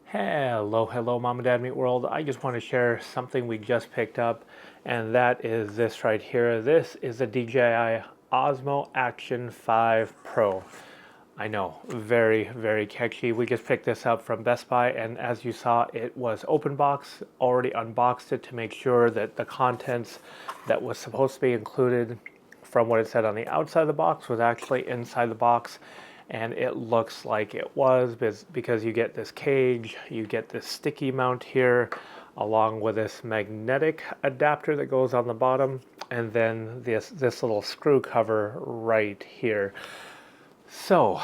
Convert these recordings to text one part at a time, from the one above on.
Hello, Mom and Dad Meet World. I just want to share something we just picked up, and that is this right here. This is the DJI Osmo Action 5 Pro. I know, very catchy. We just picked this up from Best Buy, and as you saw, it was open box. Already unboxed it to make sure that the contents that was supposed to be included from what it said on the outside of the box was actually inside the box, and it looks like it was, because you get this cage, you get this sticky mount here, along with this magnetic adapter that goes on the bottom, and then this little screw cover right here. So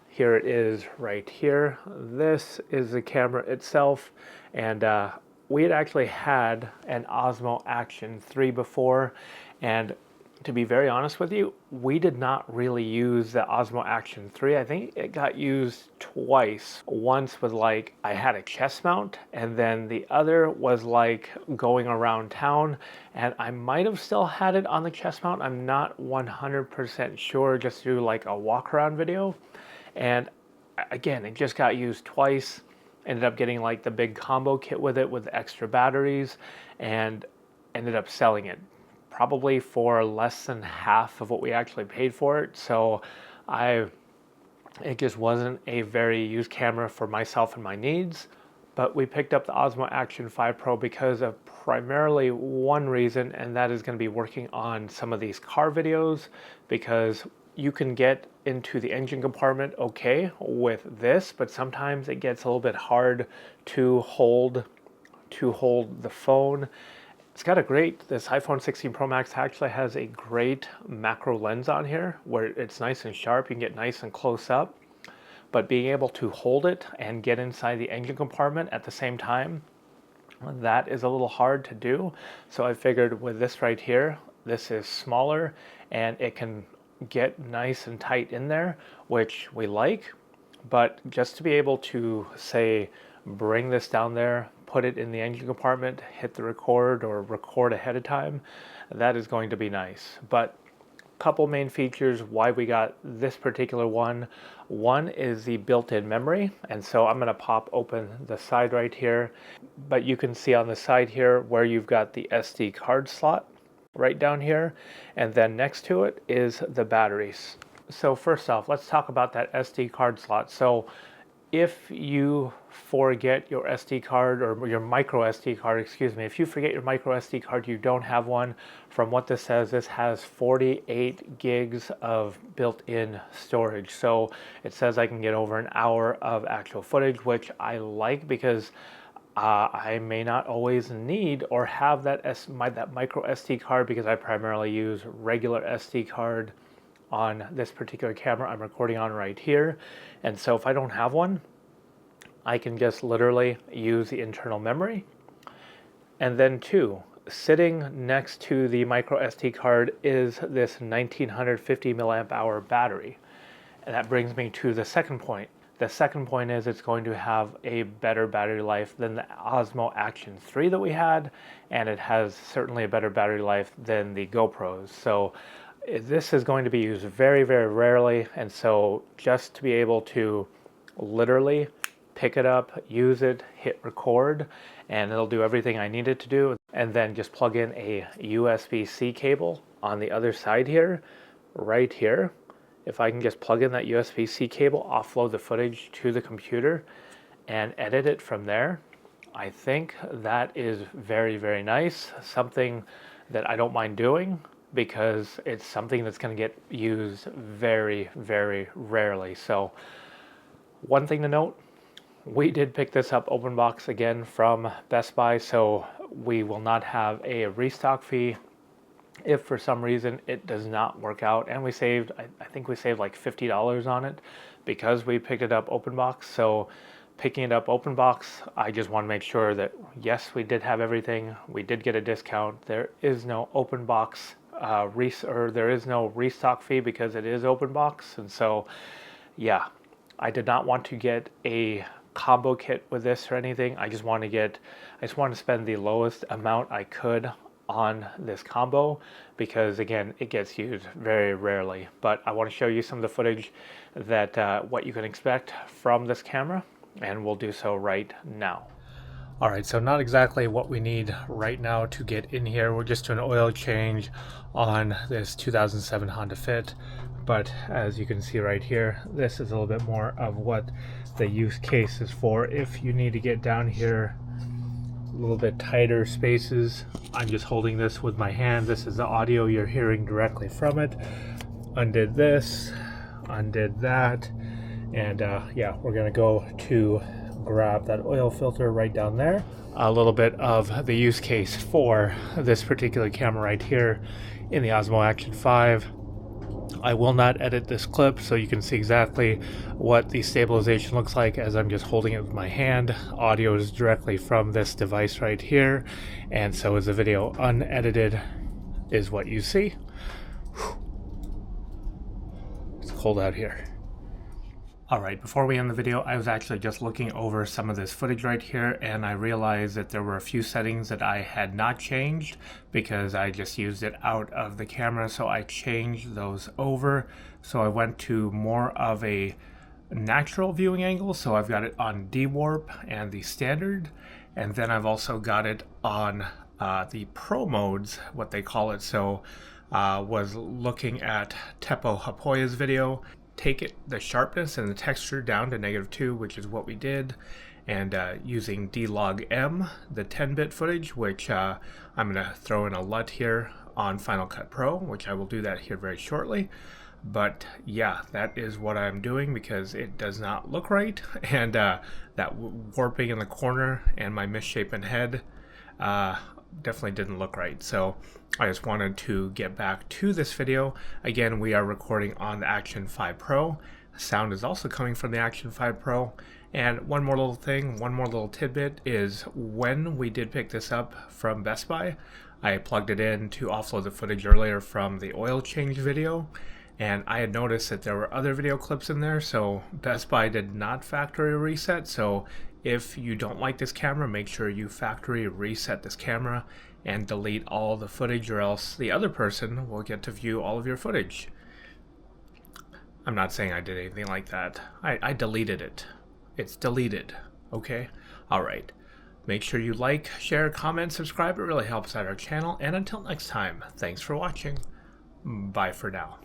here it is right here. This is the camera itself, and we had actually had an Osmo Action 3 before, and to be very honest with you, we did not really use the Osmo Action 3. I think it got used twice. Once was like I had a chest mount, and then the other was like going around town, and I might have still had it on the chest mount. I'm not 100% sure, just through like a walk around video. And again, it just got used twice. Ended up getting like the big combo kit with it with extra batteries, and ended up selling it probably for less than half of what we actually paid for it. So it just wasn't a very used camera for myself and my needs. But we picked up the Osmo Action 5 Pro because of primarily one reason, and that is going to be working on some of these car videos, because you can get into the engine compartment okay with this, but sometimes it gets a little bit hard to hold the phone. It's got this iPhone 16 Pro Max actually has a great macro lens on here where it's nice and sharp. You can get nice and close up, but being able to hold it and get inside the engine compartment at the same time, that is a little hard to do. So I figured with this right here, this is smaller and it can get nice and tight in there, which we like. But just to be able to, say, bring this down there, put it in the engine compartment, hit the record or record ahead of time, that is going to be nice. But a couple main features why we got this particular one. One is the built-in memory, and so I'm going to pop open the side right here, but you can see on the side here where you've got the SD card slot right down here, and then next to it is the batteries. So first off, let's talk about that SD card slot. So if you forget your SD card, or your micro SD card, excuse me, if you forget your micro SD card, you don't have one, from what this says, this has 48 gigs of built-in storage. So it says I can get over an hour of actual footage, which I like, because I may not always need or have that micro SD card, because I primarily use regular SD card on this particular camera I'm recording on right here. And so if I don't have one, I can just literally use the internal memory. And then two, sitting next to the micro SD card is this 1950 milliamp hour battery. And that brings me to the second point. The second point is it's going to have a better battery life than the Osmo Action 3 that we had, and it has certainly a better battery life than the GoPros. So this is going to be used very rarely, and so just to be able to literally pick it up, use it, hit record, and it'll do everything I need it to do, and then just plug in a USB-C cable on the other side here, right here. If I can just plug in that USB-C cable, offload the footage to the computer, and edit it from there, I think that is very nice. Something that I don't mind doing, because it's something that's going to get used very rarely. So one thing to note, we did pick this up open box again from Best Buy, so we will not have a restock fee if for some reason it does not work out. And we saved, I think we saved like $50 on it because we picked it up open box. So picking it up open box, I just want to make sure that yes, we did have everything. We did get a discount. There is no open box there is no restock fee because it is open box. And so yeah, I did not want to get a combo kit with this or anything. I just want to spend the lowest amount I could on this combo, because again, it gets used very rarely. But I want to show you some of the footage that what you can expect from this camera. and we'll do so right now. All right, so not exactly what we need right now to get in here. We're just doing an oil change on this 2007 Honda Fit. But as you can see right here, this is a little bit more of what the use case is for. If you need to get down here a little bit tighter spaces, I'm just holding this with my hand. This is the audio you're hearing directly from it. Undid this, undid that, and yeah, we're gonna go to grab that oil filter right down there. A little bit of the use case for this particular camera right here in the Osmo Action 5. I will not edit this clip so you can see exactly what the stabilization looks like as I'm just holding it with my hand. Audio is directly from this device right here, and so is the video unedited is what you see. It's cold out here. Alright, before we end the video, I was actually just looking over some of this footage right here, and I realized that there were a few settings that I had not changed because I just used it out of the camera, so I changed those over. So I went to more of a natural viewing angle, so I've got it on D-Warp and the standard, and then I've also got it on the Pro modes, what they call it. So was looking at Teppo Hapoya's video. Take the sharpness and the texture down to -2, which is what we did, and using D-Log-M, the 10-bit footage, which I'm going to throw in a LUT here on Final Cut Pro, which I will do that here very shortly. But yeah, that is what I'm doing because it does not look right, and that warping in the corner and my misshapen head definitely didn't look right. So I just wanted to get back to this video. Again, we are recording on the Action 5 Pro. Sound is also coming from the Action 5 Pro. And one more little thing, one more little tidbit is when we did pick this up from Best Buy, I plugged it in to offload the footage earlier from the oil change video, and I had noticed that there were other video clips in there, so Best Buy did not factory reset. So if you don't like this camera, make sure you factory reset this camera and delete all the footage, or else the other person will get to view all of your footage. I'm not saying I did anything like that. I deleted it. It's deleted, okay? Alright. Make sure you like, share, comment, subscribe. It really helps out our channel. And until next time, thanks for watching. Bye for now.